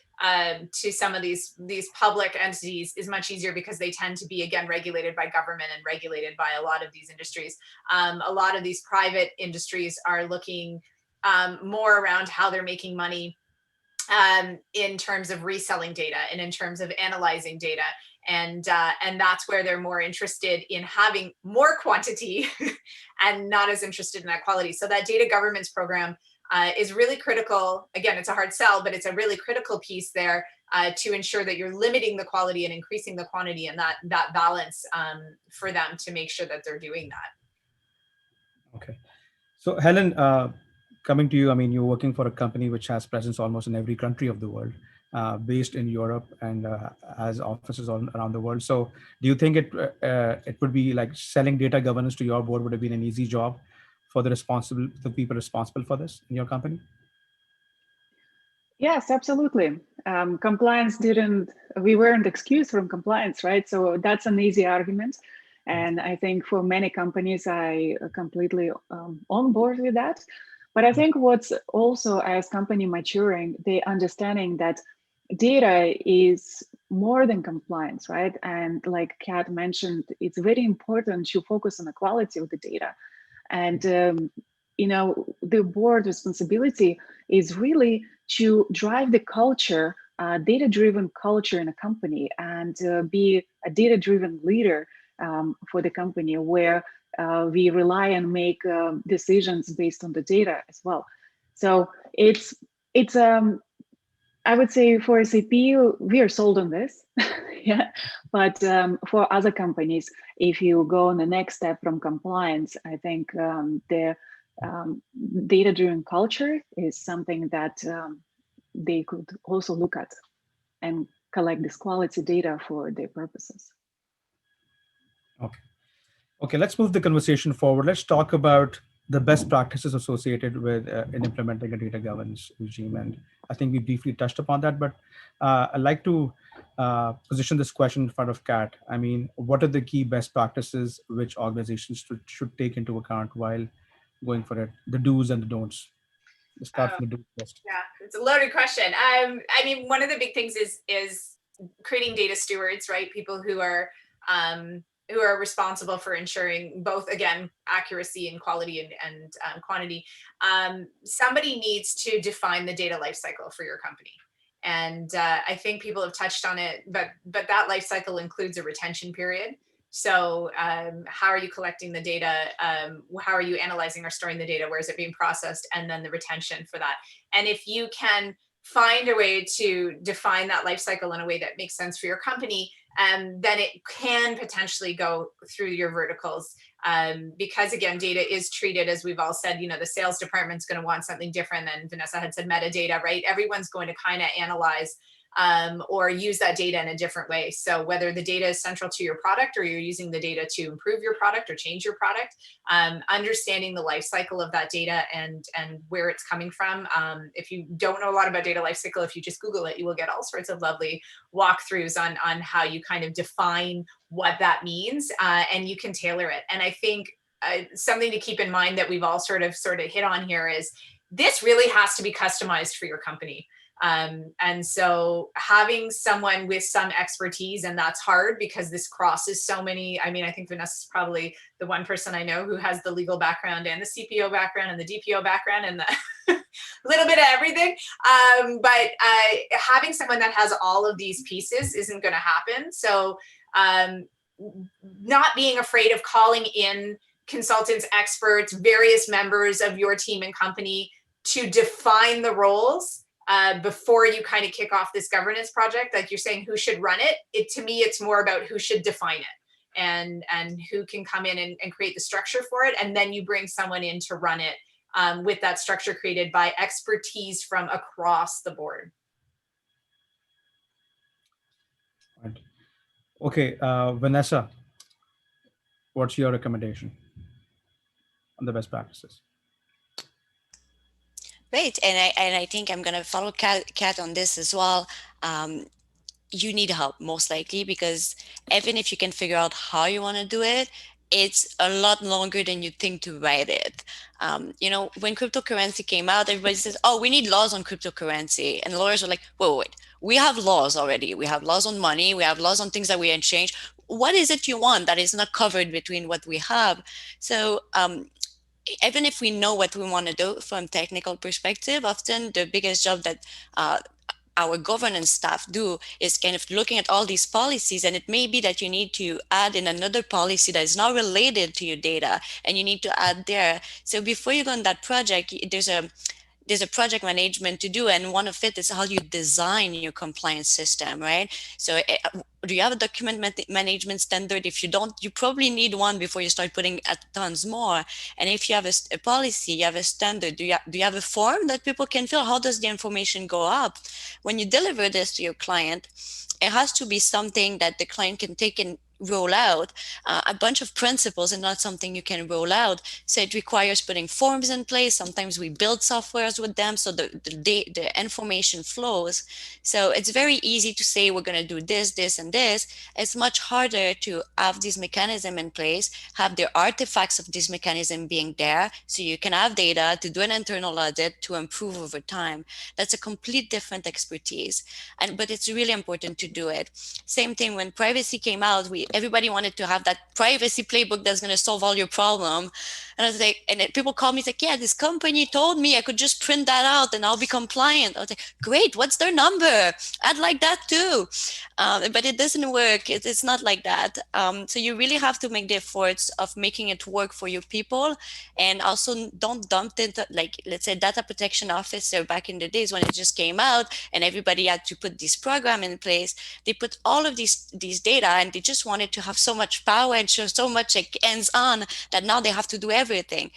Speaker 3: to some of these public entities is much easier, because they tend to be, again, regulated by government and regulated by a lot of these industries. A lot of these private industries are looking more around how they're making money in terms of reselling data and in terms of analyzing data. And that's where they're more interested in having more quantity and not as interested in that quality. So that data governance program is really critical. Again, it's a hard sell, but it's a really critical piece there to ensure that you're limiting the quality and increasing the quantity, and that balance for them to make sure that they're doing that.
Speaker 1: Okay. So Helen, coming to you, I mean, you're working for a company which has presence almost in every country of the world, based in Europe, and has offices all around the world. So do you think it would be like selling data governance to your board would have been an easy job for the people responsible for this in your company?
Speaker 4: Yes, absolutely. Compliance we weren't excused from compliance, right? So that's an easy argument. And I think for many companies, I completely on board with that. But I think what's also, as company maturing, they understanding that data is more than compliance, right? And like Kat mentioned, it's very important to focus on the quality of the data. And the board responsibility is really to drive the culture, data-driven culture in a company, and be a data-driven leader for the company, where we rely and make decisions based on the data as well. So it's I would say for SAP, we are sold on this. Yeah. But for other companies, if you go on the next step from compliance, I think the data-driven culture is something that they could also look at and collect this quality data for their purposes.
Speaker 1: Okay. Okay, let's move the conversation forward. Let's talk about the best practices associated with in implementing a data governance regime. And I think we briefly touched upon that, but I'd like to position this question in front of Kat. I mean, what are the key best practices which organizations should take into account while going for it? The do's and the don'ts. Let's start from the do's first.
Speaker 3: Yeah, it's a loaded question. I mean, one of the big things is creating data stewards, right? People who are responsible for ensuring both, again, accuracy and quality and quantity. Somebody needs to define the data lifecycle for your company. And I think people have touched on it, but that lifecycle includes a retention period. So how are you collecting the data? How are you analyzing or storing the data? Where is it being processed? And then the retention for that. And if you can find a way to define that life cycle in a way that makes sense for your company, then it can potentially go through your verticals. Because again, data is treated, as we've all said, the sales department's going to want something different than Vanessa had said, metadata, right? Everyone's going to kind of analyze or use that data in a different way. So whether the data is central to your product, or you're using the data to improve your product or change your product, understanding the life cycle of that data and where it's coming from. If you don't know a lot about data life cycle, if you just Google it, you will get all sorts of lovely walkthroughs on how you kind of define what that means, and you can tailor it. And I think something to keep in mind that we've all sort of hit on here is this really has to be customized for your company. And so having someone with some expertise, and that's hard because this crosses so many. I mean, I think Vanessa's probably the one person I know who has the legal background and the CPO background and the DPO background and the little bit of everything. But having someone that has all of these pieces isn't going to happen. So not being afraid of calling in consultants, experts, various members of your team and company to define the roles before you kind of kick off this governance project. Like you're saying, who should run it? To me, it's more about who should define it and who can come in and create the structure for it. And then you bring someone in to run it with that structure created by expertise from across the board.
Speaker 1: Right. Okay, Vanessa, what's your recommendation on the best practices?
Speaker 2: Great, and I think I'm gonna follow Kat on this as well. Um, you need help most likely, because even if you can figure out how you want to do it, it's a lot longer than you think to write it. When cryptocurrency came out, everybody says, oh, we need laws on cryptocurrency, and lawyers are like, wait, we have laws already, we have laws on money, we have laws on things that we exchange. What is it you want that is not covered between what we have? So even if we know what we want to do from technical perspective, often the biggest job that uh, our governance staff do is kind of looking at all these policies, and it may be that you need to add in another policy that is not related to your data, and you need to add there. So before you go on that project, there's a project management to do, and one of it is how you design your compliance system, right? So do you have a document management standard? If you don't, you probably need one before you start putting tons more. And if you have a policy, you have a standard, do you have a form that people can fill? How does the information go up? When you deliver this to your client, it has to be something that the client can take and roll out. A bunch of principles and not something you can roll out. So it requires putting forms in place. Sometimes we build softwares with them so the information flows. So it's very easy to say we're going to do this, this, and this. It's much harder to have this mechanism in place, have the artifacts of this mechanism being there, so you can have data to do an internal audit to improve over time. That's a complete different expertise, but it's really important to do it. Same thing when privacy came out, everybody wanted to have that privacy playbook that's going to solve all your problem. And I was like, people call me like, yeah, this company told me I could just print that out and I'll be compliant. I was like, great, what's their number? I'd like that too. But it doesn't work. It's not like that. So you really have to make the efforts of making it work for your people, and also don't dump it. Like, let's say data protection officer back in the days when it just came out and everybody had to put this program in place, they put all of these data, and they just wanted to have so much power and show so much like hands-on that now they have to do everything.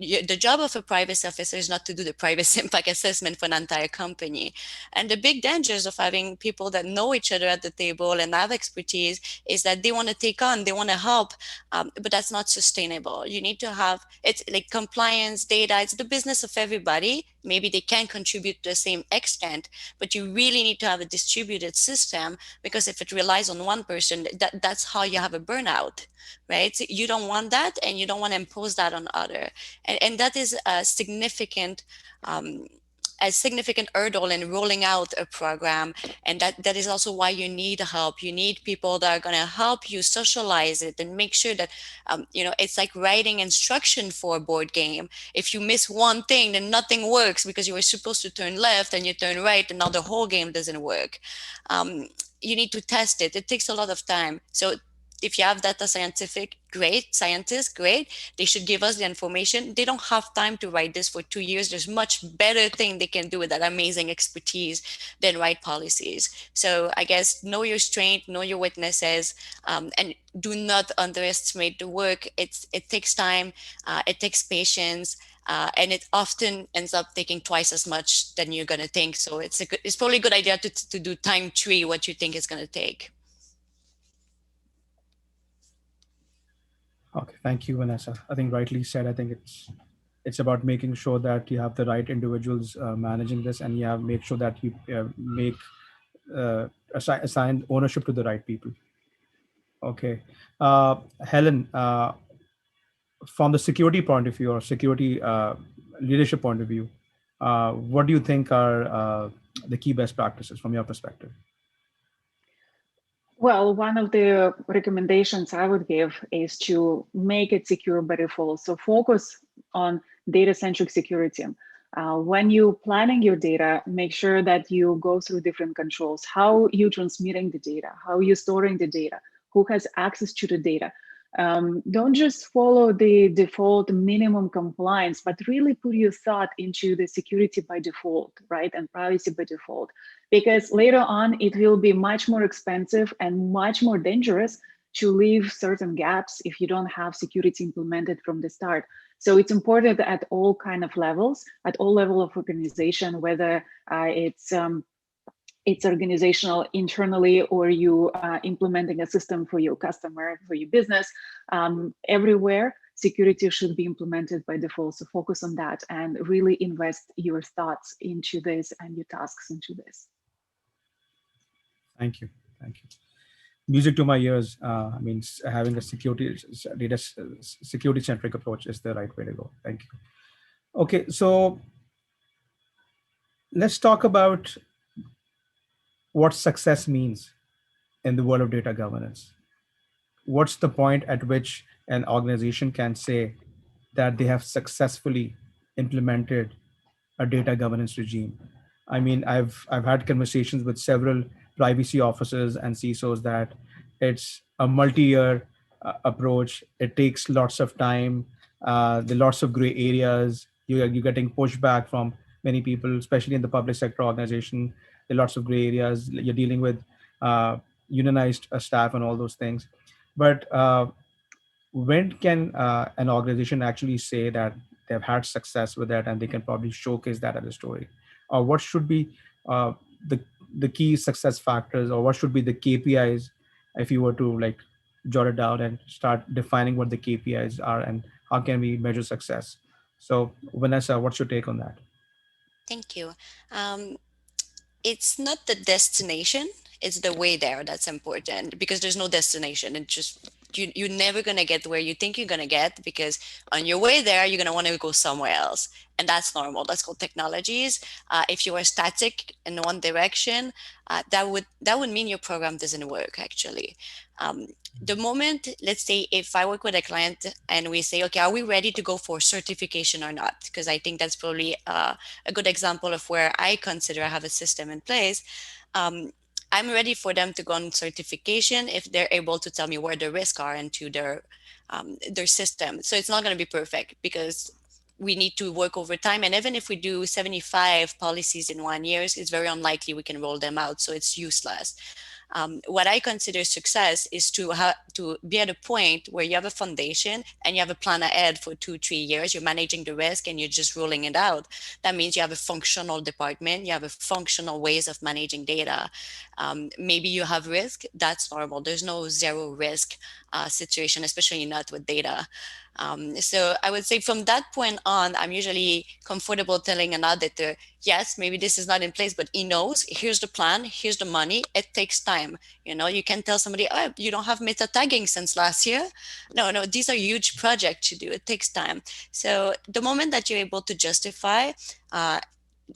Speaker 2: The job of a privacy officer is not to do the privacy impact assessment for an entire company. And the big dangers of having people that know each other at the table and have expertise is that they want to take on, they want to help, but that's not sustainable. You need to have, it's like compliance data, it's the business of everybody. Maybe they can contribute to the same extent, but you really need to have a distributed system, because if it relies on one person, that's how you have a burnout, right? So you don't want that, and you don't want to impose that on other. And that is a significant hurdle in rolling out a program. And that is also why you need help. You need people that are going to help you socialize it and make sure that, it's like writing instruction for a board game. If you miss one thing, then nothing works, because you were supposed to turn left and you turn right, and now the whole game doesn't work. You need to test it. It takes a lot of time. So if you have data scientists, great. They should give us the information. They don't have time to write this for 2 years. There's much better thing they can do with that amazing expertise than write policies. So I guess know your strength, know your weaknesses, and do not underestimate the work. It takes time, it takes patience, and it often ends up taking twice as much than you're going to think. So it's probably a good idea to do time 3 what you think is going to take.
Speaker 1: Okay, thank you, Vanessa. I think rightly said. I think it's about making sure that you have the right individuals managing this, and you have make sure that you make assign ownership to the right people. Okay, Helen, from the security point of view or security leadership point of view, what do you think are the key best practices from your perspective?
Speaker 4: Well, one of the recommendations I would give is to make it secure by default. So focus on data-centric security. When you're planning your data, make sure that you go through different controls. How you transmitting the data, how you storing the data, who has access to the data. Don't just follow the default minimum compliance, but really put your thought into the security by default, right? And privacy by default, because later on, it will be much more expensive and much more dangerous to leave certain gaps if you don't have security implemented from the start. So it's important at all kind of levels, at all level of organization, whether it's organizational internally, or you implementing a system for your customer, for your business. Everywhere, security should be implemented by default. So focus on that and really invest your thoughts into this and your tasks into this.
Speaker 1: Thank you. Thank you. Music to my ears. I mean, having a security centric approach is the right way to go. Thank you. Okay, so let's talk about what success means in the world of data governance. What's the point at which an organization can say that they have successfully implemented a data governance regime? I mean, I've had conversations with several privacy officers and CISOs that it's a multi-year approach. It takes lots of time. There are lots of gray areas. You're getting pushback from many people, especially in the public sector organization. There are lots of gray areas. You're dealing with unionized staff and all those things. But when can an organization actually say that they've had success with that and they can probably showcase that as a story? Or what should be uh, the key success factors, or what should be the KPIs if you were to like jot it down and start defining what the KPIs are and how can we measure success? So Vanessa, what's your take on that?
Speaker 2: Thank you. It's not the destination, it's the way there that's important, because there's no destination. It just you're never going to get where you think you're going to get, because on your way there you're going to want to go somewhere else, and that's normal. That's called technologies. If you are static in one direction, that would mean your program doesn't work actually. The moment, let's say if I work with a client and we say, okay, are we ready to go for certification or not? Because I think that's probably a good example of where I consider I have a system in place. I'm ready for them to go on certification if they're able to tell me where the risks are into their system. So it's not going to be perfect, because we need to work over time. And even if we do 75 policies in 1 year, it's very unlikely we can roll them out. So it's useless. What I consider success is to be at a point where you have a foundation and you have a plan ahead for 2-3 years. You're managing the risk and you're just rolling it out. That means you have a functional department, you have a functional ways of managing data. Maybe you have risk. That's normal. There's no zero risk situation, especially not with data. So I would say from that point on, I'm usually comfortable telling an auditor, yes, maybe this is not in place, but he knows, here's the plan, here's the money. It takes time. You can tell somebody, oh, you don't have meta tagging since last year. No, these are huge projects to do. It takes time. So the moment that you're able to justify,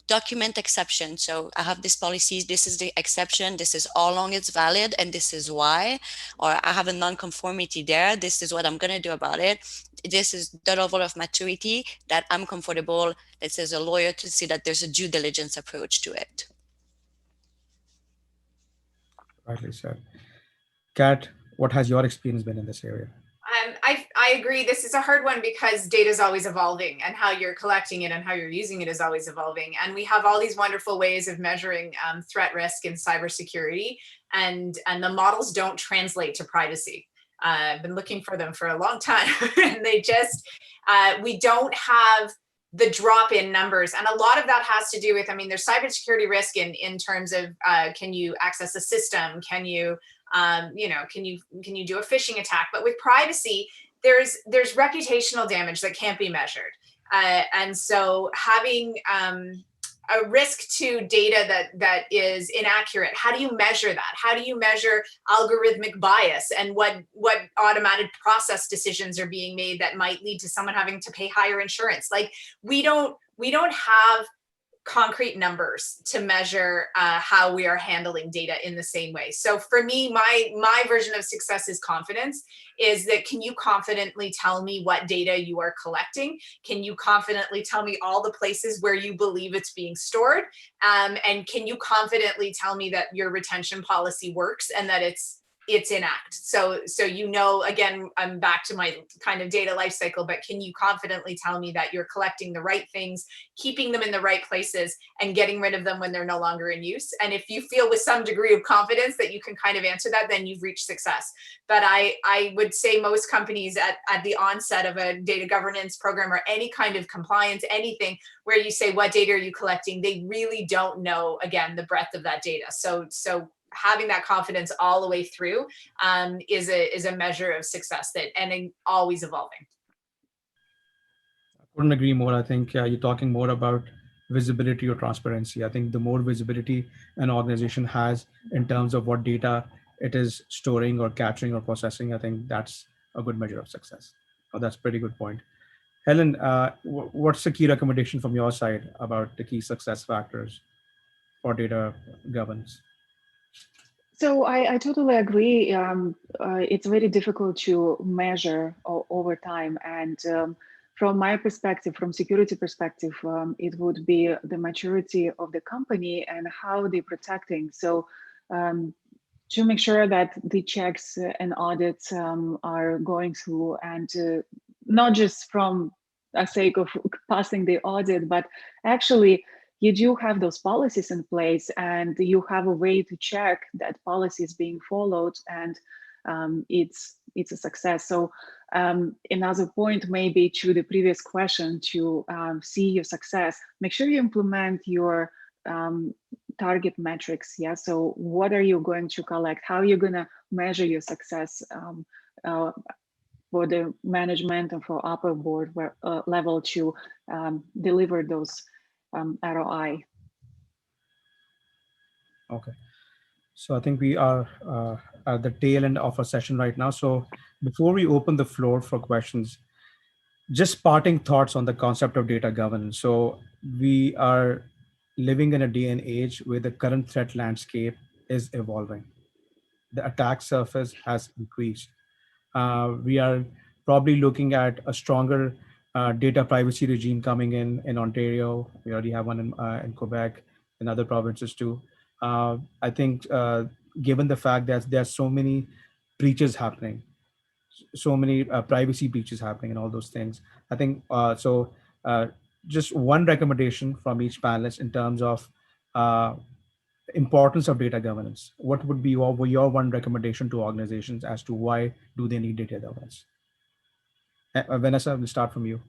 Speaker 2: document exception. So I have this policy, this is the exception, this is how long it's valid, and this is why. Or I have a non-conformity there, this is what I'm going to do about it. This is the level of maturity that I'm comfortable, let's say as a lawyer, to see that there's a due diligence approach to it.
Speaker 1: Rightly said. Kat, what has your experience been in this area?
Speaker 3: I agree. This is a hard one because data is always evolving, and how you're collecting it and how you're using it is always evolving. And we have all these wonderful ways of measuring threat risk in cybersecurity, and the models don't translate to privacy. I've been looking for them for a long time, and they just, we don't have the drop in numbers. And a lot of that has to do with, I mean, there's cybersecurity risk in terms of, can you access a system? Can you, can you do a phishing attack? But with privacy, there's reputational damage that can't be measured. And so having a risk to data that is inaccurate, how do you measure that? How do you measure algorithmic bias and what automated process decisions are being made that might lead to someone having to pay higher insurance? Like, we don't have concrete numbers to measure how we are handling data in the same way. So for me, my version of success is confidence, is that can you confidently tell me what data you are collecting? Can you confidently tell me all the places where you believe it's being stored? And can you confidently tell me that your retention policy works and that it's it's in act. So you know, again, I'm back to my kind of data life cycle, but can you confidently tell me that you're collecting the right things, keeping them in the right places, and getting rid of them when they're no longer in use? And if you feel with some degree of confidence that you can kind of answer that, then you've reached success. But I would say most companies at the onset of a data governance program or any kind of compliance, anything where you say, what data are you collecting? They really don't know, again, the breadth of that data. So having that confidence all the way through is a measure of success and always evolving.
Speaker 1: I couldn't agree more. I think you're talking more about visibility or transparency. I think the more visibility an organization has in terms of what data it is storing or capturing or processing, I think that's a good measure of success. Oh, that's a pretty good point. Helen, what's the key recommendation from your side about the key success factors for data governance?
Speaker 4: So I totally agree. It's very difficult to measure over time. And from my perspective, from security perspective, it would be the maturity of the company and how they're protecting. So to make sure that the checks and audits are going through, and not just from a sake of passing the audit, but actually you do have those policies in place and you have a way to check that policy is being followed, and it's a success. So another point maybe to the previous question, to see your success, make sure you implement your target metrics. Yeah, so what are you going to collect? How are you going to measure your success for the management and for upper board level to deliver those ROI?
Speaker 1: Okay. So I think we are at the tail end of our session right now. So before we open the floor for questions, just parting thoughts on the concept of data governance. So we are living in a day and age where the current threat landscape is evolving. The attack surface has increased. We are probably looking at a stronger data privacy regime coming in Ontario. We already have one in Quebec and other provinces too. I think given the fact that there's so many breaches happening, so many privacy breaches happening and all those things, I think just one recommendation from each panelist in terms of uh, importance of data governance. What would be your one recommendation to organizations as to why do they need data governance? Vanessa, we'll start from you.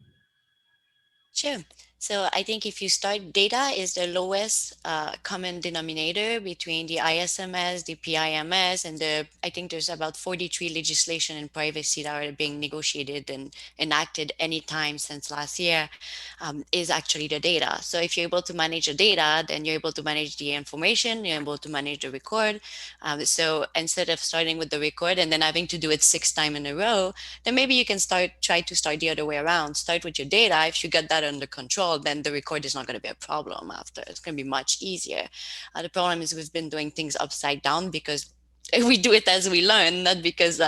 Speaker 2: Sure. So I think if you start, data is the lowest common denominator between the ISMS, the PIMS, and I think there's about 43 legislation in privacy that are being negotiated and enacted anytime since last year, is actually the data. So if you're able to manage the data, then you're able to manage the information, you're able to manage the record. So instead of starting with the record and then having to do it 6 times in a row, then maybe you can try to start the other way around. Start with your data. If you get that under control, then the record is not going to be a problem after. It's going to be much easier. The problem is we've been doing things upside down because we do it as we learn, not because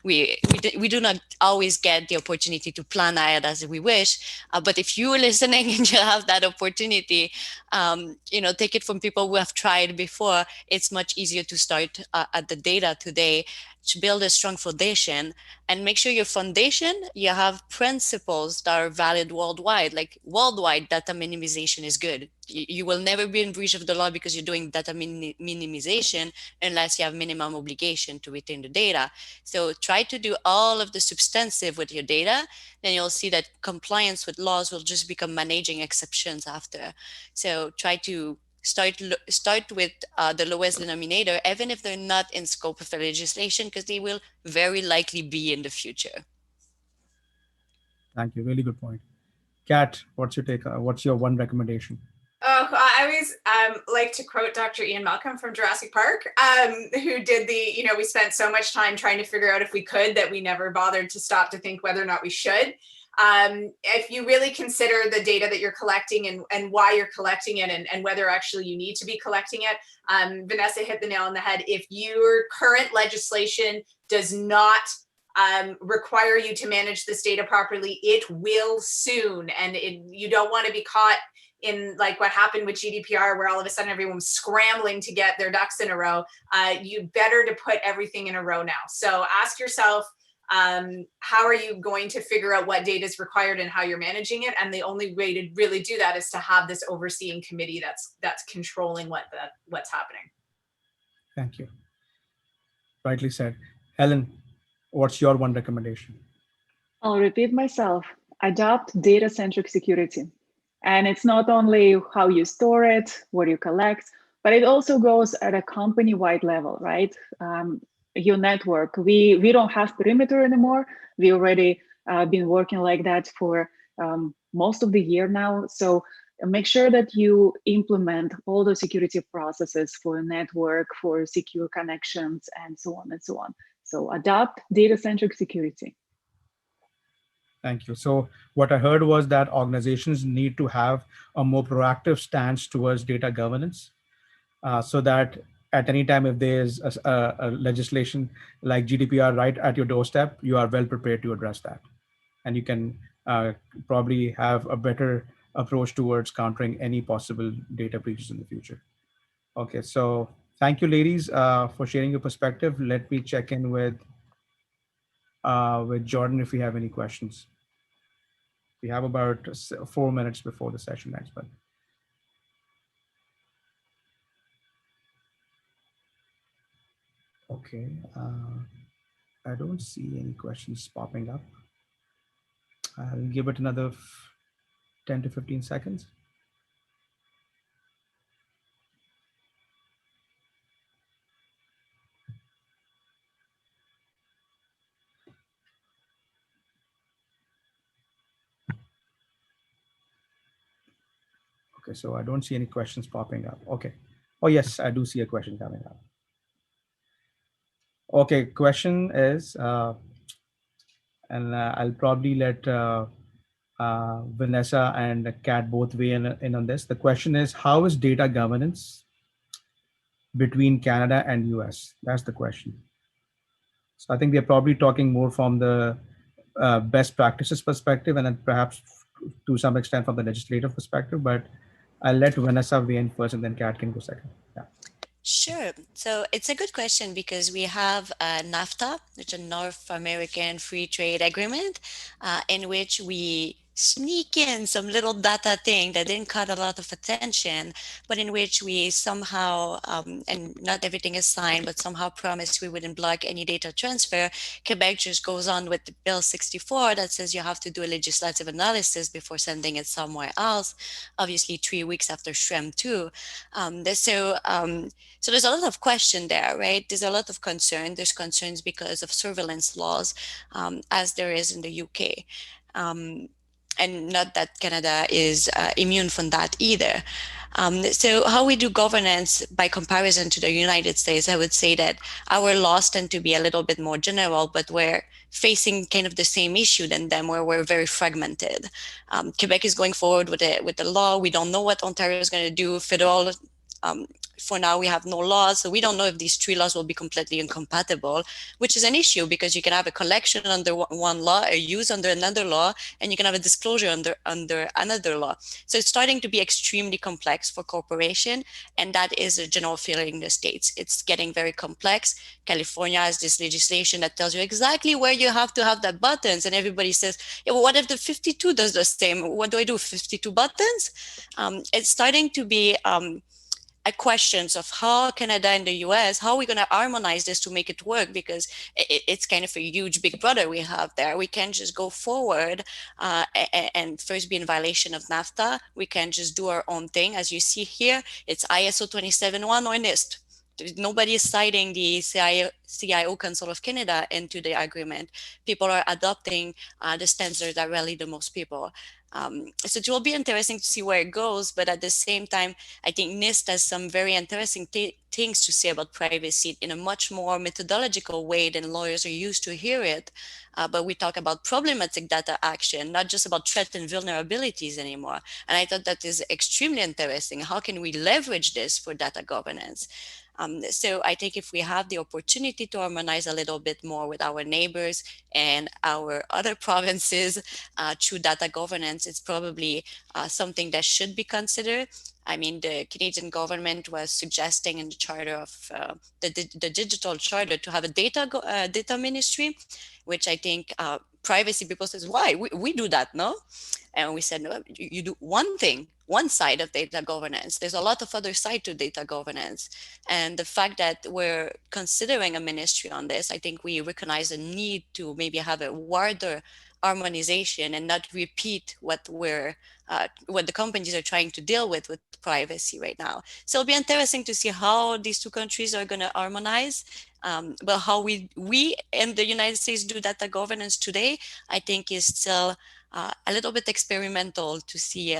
Speaker 2: we do not always get the opportunity to plan ahead as we wish. But if you're listening and you have that opportunity, take it from people who have tried before. It's much easier to start at the data today, to build a strong foundation, and make sure your foundation, you have principles that are valid worldwide. Like worldwide, data minimization is good. You will never be in breach of the law because you're doing data minimization unless you have minimum obligation to retain the data. So try to do all of the substantive with your data, then you'll see that compliance with laws will just become managing exceptions after. So try to start with the lowest denominator, even if they're not in scope of the legislation, because they will very likely be in the future.
Speaker 1: Thank you. Really good point. Kat, what's your take? What's your one recommendation?
Speaker 3: Oh, I always like to quote Dr. Ian Malcolm from Jurassic Park, who did we spent so much time trying to figure out if we could that we never bothered to stop to think whether or not we should. If you really consider the data that you're collecting and why you're collecting it and whether actually you need to be collecting it, Vanessa hit the nail on the head. If your current legislation does not require you to manage this data properly, it will soon. And you don't want to be caught in like what happened with GDPR, where all of a sudden everyone's scrambling to get their ducks in a row, you better to put everything in a row now. So ask yourself, how are you going to figure out what data is required and how you're managing it? And the only way to really do that is to have this overseeing committee that's controlling what's happening.
Speaker 1: Thank you. Rightly said. Helen, what's your one recommendation?
Speaker 4: I'll repeat myself. Adopt data-centric security. And it's not only how you store it, what you collect, but it also goes at a company-wide level, right? Your network, we don't have perimeter anymore. We already been working like that for most of the year now. So make sure that you implement all the security processes for a network, for secure connections, and so on and so on. So adopt data-centric security.
Speaker 1: Thank you. So what I heard was that organizations need to have a more proactive stance towards data governance, so that at any time, if there's a legislation like GDPR right at your doorstep, you are well prepared to address that. And you can probably have a better approach towards countering any possible data breaches in the future. Okay, so thank you, ladies, for sharing your perspective. Let me check in with Jordan if we have any questions. We have about 4 minutes before the session ends, but okay. I don't see any questions popping up. I'll give it another 10 to 15 seconds. Okay, so I don't see any questions popping up. Okay. Oh, yes, I do see a question coming up. Okay, question is, and I'll probably let Vanessa and Kat both weigh in on this. The question is, how is data governance between Canada and US? That's the question. So I think they're probably talking more from the best practices perspective, and then perhaps to some extent from the legislative perspective, but I'll let Vanessa weigh in first and then Kat can go second. Yeah.
Speaker 2: Sure. So it's a good question because we have NAFTA, which is a North American Free Trade Agreement, in which we sneak in some little data thing that didn't cut a lot of attention, but in which we somehow, and not everything is signed, but somehow promised we wouldn't block any data transfer. Quebec just goes on with the Bill 64 that says you have to do a legislative analysis before sending it somewhere else, obviously 3 weeks after SHREM 2. So there's a lot of question there, right? There's a lot of concern. There's concerns because of surveillance laws, as there is in the UK. And not that Canada is immune from that either. So how we do governance by comparison to the United States, I would say that our laws tend to be a little bit more general, but we're facing kind of the same issue than them, where we're very fragmented. Quebec is going forward with the law. We don't know what Ontario is going to do. Federal, for now, we have no laws, so we don't know if these three laws will be completely incompatible, which is an issue because you can have a collection under one law, a use under another law, and you can have a disclosure under another law. So it's starting to be extremely complex for corporation, and that is a general feeling in the States. It's getting very complex. California has this legislation that tells you exactly where you have to have that buttons, and everybody says, yeah, well, what if the 52 does the same? What do I do, 52 buttons? It's starting to be questions of how Canada and the US, how are we going to harmonize this to make it work? Because it's kind of a huge big brother we have there. We can't just go forward and first be in violation of NAFTA. We can't just do our own thing. As you see here, it's ISO 271 or NIST. Nobody is citing the CIO Council of Canada into the agreement. People are adopting the standards that rally the most people. So it will be interesting to see where it goes, but at the same time, I think NIST has some very interesting things to say about privacy in a much more methodological way than lawyers are used to hear it. But we talk about problematic data action, not just about threats and vulnerabilities anymore. And I thought that is extremely interesting. How can we leverage this for data governance? So I think if we have the opportunity to harmonize a little bit more with our neighbors and our other provinces through data governance, it's probably something that should be considered. I mean, the Canadian government was suggesting in the charter of the digital charter to have a data ministry, which I think privacy people says, why? We do that, no? And we said, no, you do one thing, one side of data governance. There's a lot of other side to data governance. And the fact that we're considering a ministry on this, I think we recognize the need to maybe have a wider harmonization and not repeat what the companies are trying to deal with privacy right now. So it'll be interesting to see how these two countries are going to harmonize. But how we in the United States do data governance today, I think is still a little bit experimental to see,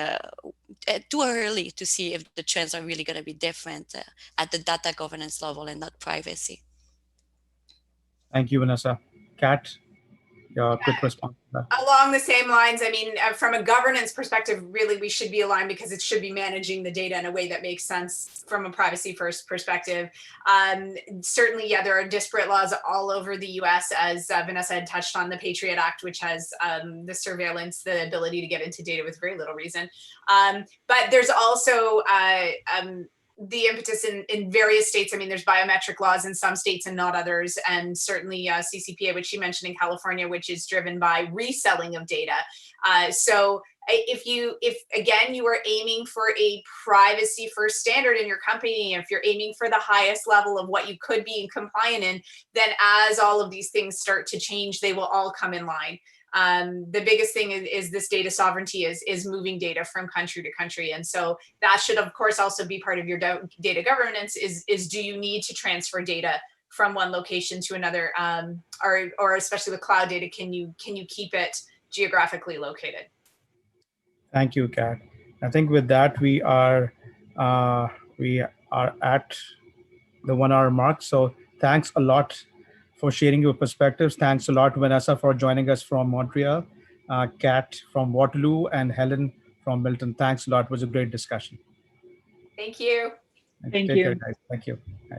Speaker 2: too early to see if the trends are really going to be different at the data governance level and not privacy.
Speaker 1: Thank you, Vanessa. Kat, your quick response to that.
Speaker 3: Along the same lines, I mean, from a governance perspective, really, we should be aligned because it should be managing the data in a way that makes sense from a privacy first perspective. Certainly, yeah, there are disparate laws all over the US, as Vanessa had touched on, the Patriot Act, which has the surveillance, the ability to get into data with very little reason. But there's also the impetus in various states. I mean, there's biometric laws in some states and not others, and certainly CCPA, which you mentioned in California, which is driven by reselling of data. So if again you are aiming for a privacy first standard in your company, if you're aiming for the highest level of what you could be compliant in, then as all of these things start to change, they will all come in line. The biggest thing is this data sovereignty is moving data from country to country. And so that should, of course, also be part of your data governance is do you need to transfer data from one location to another? Or especially with cloud data, can you keep it geographically located?
Speaker 1: Thank you, Kat. I think with that, we are at the 1 hour mark. So thanks a lot for sharing your perspectives. Thanks a lot, Vanessa, for joining us from Montreal, Kat from Waterloo, and Helen from Milton. Thanks a lot. It was a great discussion.
Speaker 3: Thank you.
Speaker 4: Thank
Speaker 1: Take
Speaker 4: you.
Speaker 1: care, guys. Thank you. Bye.